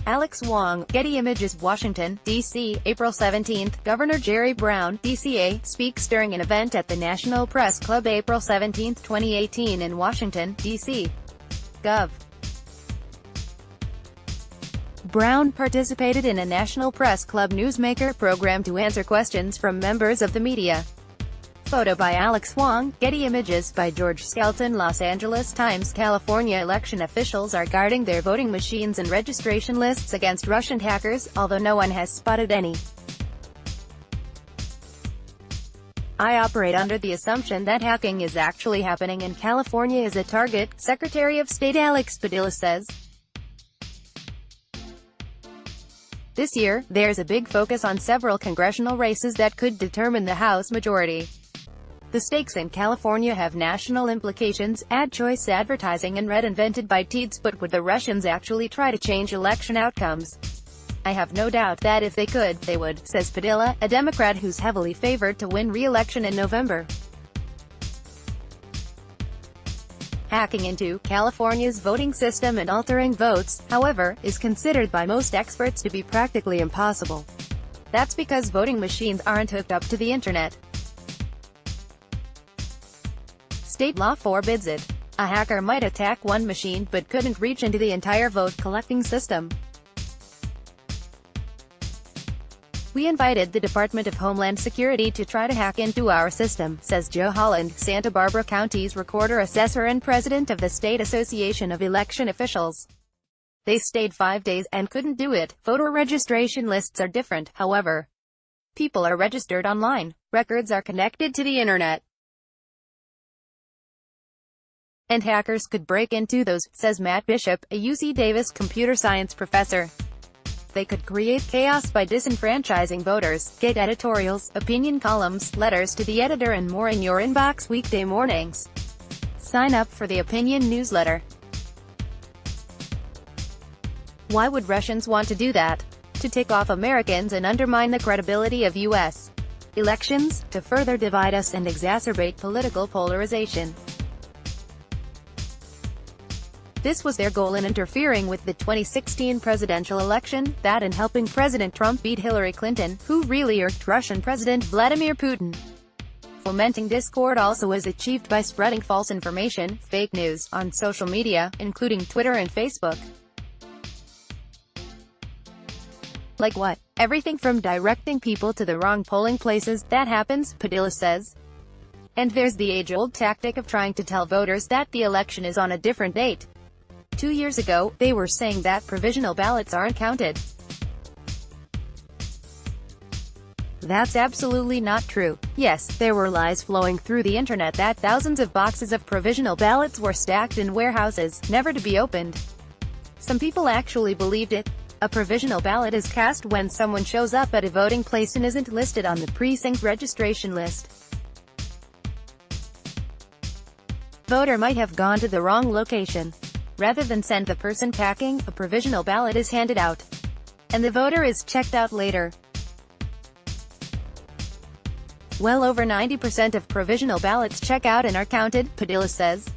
Alex Wong, Getty Images. Washington, D.C., April 17. Governor Jerry Brown, DCA, speaks during an event at the National Press Club. April 17, 2018 in Washington, D.C. Gov. Brown participated in a National Press Club newsmaker program to answer questions from members of the media. Photo by Alex Wong, Getty Images by George Skelton. Los Angeles Times. California election officials are guarding their voting machines and registration lists against Russian hackers, although no one has spotted any. I operate under the assumption that hacking is actually happening and California is a target, Secretary of State Alex Padilla says. This year, there's a big focus on several congressional races that could determine the House majority. The stakes in California have national implications. Ad choice advertising and red invented by Teeds. But would the Russians actually try to change election outcomes? I have no doubt that if they could, they would, says Padilla, a Democrat who's heavily favored to win re-election in November. Hacking into California's voting system and altering votes, however, is considered by most experts to be practically impossible. That's because voting machines aren't hooked up to the internet. State law forbids it. A hacker might attack one machine but couldn't reach into the entire vote-collecting system. We invited the Department of Homeland Security to try to hack into our system, says Joe Holland, Santa Barbara County's recorder assessor and president of the State Association of Election Officials. They stayed 5 days, and couldn't do it. Voter registration lists are different, however. People are registered online. Records are connected to the internet. And hackers could break into those, says Matt Bishop, a UC Davis computer science professor. They could create chaos by disenfranchising voters, get editorials, opinion columns, letters to the editor and more in your inbox weekday mornings. Sign up for the opinion newsletter. Why would Russians want to do that? To tick off Americans and undermine the credibility of U.S. elections, to further divide us and exacerbate political polarization. This was their goal in interfering with the 2016 presidential election, that and helping President Trump beat Hillary Clinton, who really irked Russian President Vladimir Putin. Fomenting discord also was achieved by spreading false information, fake news, on social media, including Twitter and Facebook. Like what? Everything from directing people to the wrong polling places. That happens, Padilla says. And there's the age-old tactic of trying to tell voters that the election is on a different date. 2 years ago, they were saying that provisional ballots aren't counted. That's absolutely not true. Yes, there were lies flowing through the internet that thousands of boxes of provisional ballots were stacked in warehouses, never to be opened. Some people actually believed it. A provisional ballot is cast when someone shows up at a voting place and isn't listed on the precinct's registration list. Voter might have gone to the wrong location. Rather than send the person packing, a provisional ballot is handed out. And the voter is checked out later. Well over 90% of provisional ballots check out and are counted, Padilla says.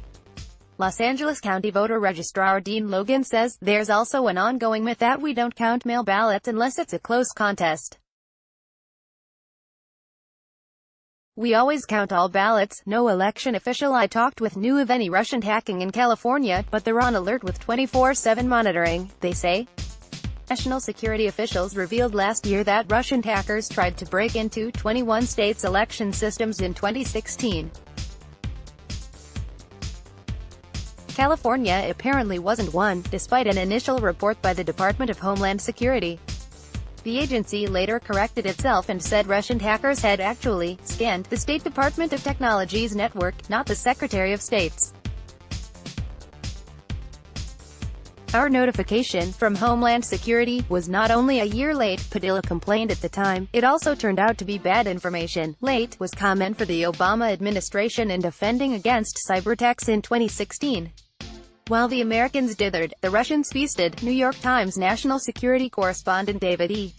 Los Angeles County voter registrar Dean Logan says, there's also an ongoing myth that we don't count mail ballots unless it's a close contest. We always count all ballots. No election official I talked with knew of any Russian hacking in California, but they're on alert with 24/7 monitoring, they say. National security officials revealed last year that Russian hackers tried to break into 21 states' election systems in 2016. California apparently wasn't one, despite an initial report by the Department of Homeland Security. The agency later corrected itself and said Russian hackers had actually scanned the State Department of Technology's network, not the Secretary of State's. Our notification from Homeland Security was not only a year late, Padilla complained at the time, it also turned out to be bad information. Late was comment for the Obama administration in defending against cyberattacks in 2016. While the Americans dithered, the Russians feasted, New York Times national security correspondent David E.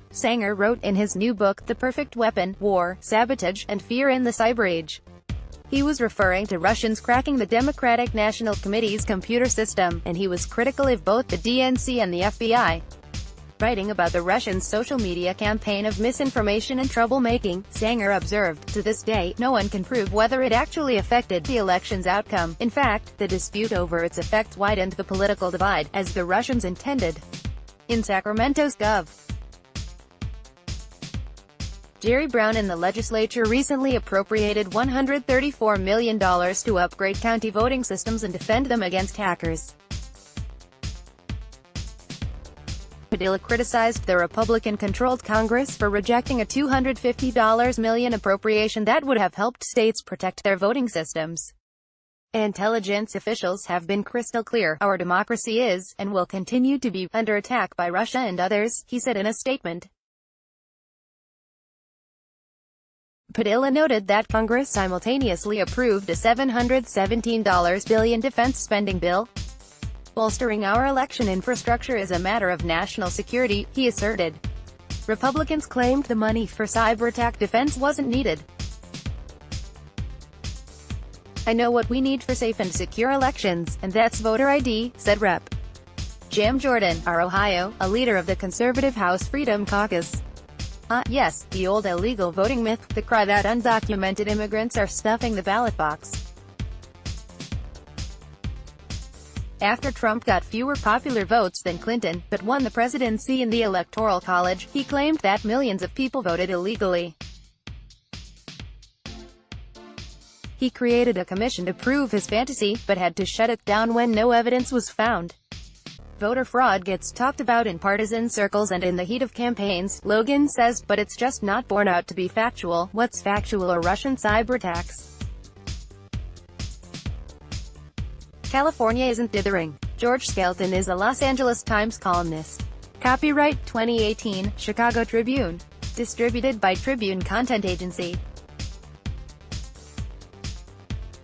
Sanger wrote in his new book, The Perfect Weapon, War, Sabotage, and Fear in the Cyber Age. He was referring to Russians cracking the Democratic National Committee's computer system, and he was critical of both the DNC and the FBI. Writing about the Russians' social media campaign of misinformation and troublemaking, Sanger observed, "To this day, no one can prove whether it actually affected the election's outcome. In fact, the dispute over its effects widened the political divide, as the Russians intended." In Sacramento's Gov. Jerry Brown in the legislature recently appropriated $134 million to upgrade county voting systems and defend them against hackers. Padilla criticized the Republican-controlled Congress for rejecting a $250 million appropriation that would have helped states protect their voting systems. Intelligence officials have been crystal clear, "Our democracy is, and will continue to be, under attack by Russia and others," he said in a statement. Padilla noted that Congress simultaneously approved a $717 billion defense spending bill. "Bolstering our election infrastructure is a matter of national security," he asserted. Republicans claimed the money for cyberattack defense wasn't needed. "I know what we need for safe and secure elections, and that's voter ID," said Rep. Jim Jordan, R. Ohio, a leader of the conservative House Freedom Caucus. Yes, the old illegal voting myth, the cry that undocumented immigrants are stuffing the ballot box." After Trump got fewer popular votes than Clinton, but won the presidency in the Electoral College, he claimed that millions of people voted illegally. He created a commission to prove his fantasy, but had to shut it down when no evidence was found. Voter fraud gets talked about in partisan circles and in the heat of campaigns, Logan says, but it's just not borne out to be factual. What's factual are Russian cyberattacks. California isn't dithering. George Skelton is a Los Angeles Times columnist. Copyright 2018, Chicago Tribune. Distributed by Tribune Content Agency.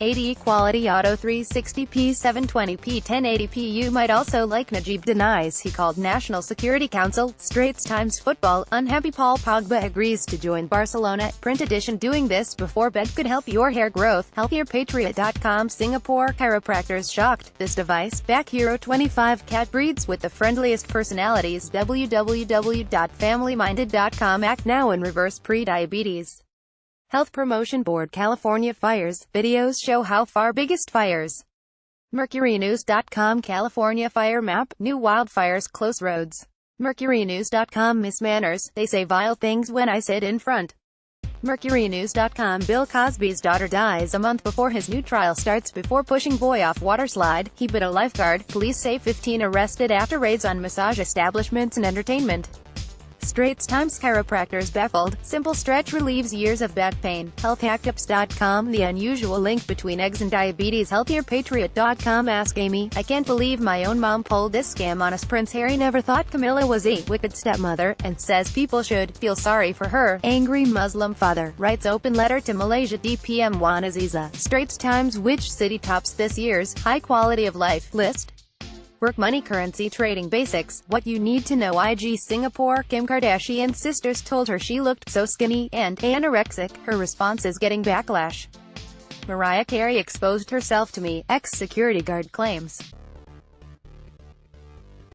80 Quality Auto 360p 720p 1080p. You might also like Najib denies he called National Security Council. Straits Times Football. Unhappy Paul Pogba agrees to join Barcelona. Print edition. Doing this before bed could help your hair growth. HealthierPatriot.com. Singapore chiropractors shocked. This device, Back Hero 25 cat breeds with the friendliest personalities. www.familyminded.com. Act now in reverse pre-diabetes. Health Promotion Board. California fires. Videos show how far biggest fires. MercuryNews.com. California fire map. New wildfires close roads. MercuryNews.com. Miss Manners. They say vile things when I sit in front. MercuryNews.com. Bill Cosby's daughter dies a month before his new trial starts before pushing boy off water slide. He bit a lifeguard. Police say 15 arrested after raids on massage establishments and entertainment. Straits Times chiropractors baffled. Simple stretch relieves years of back pain. HealthHackTips.com. The unusual link between eggs and diabetes. HealthierPatriot.com. Ask Amy. I can't believe my own mom pulled this scam on us. Prince Harry never thought Camilla was a wicked stepmother, and says people should feel sorry for her. Angry Muslim father writes open letter to Malaysia DPM Wan Aziza. Straits Times. Which city tops this year's high quality of life list? Work, money, currency, trading basics. What you need to know. IG Singapore. Kim Kardashian's sisters told her she looked so skinny and anorexic. Her response is getting backlash. Mariah Carey exposed herself to me, ex-security guard claims.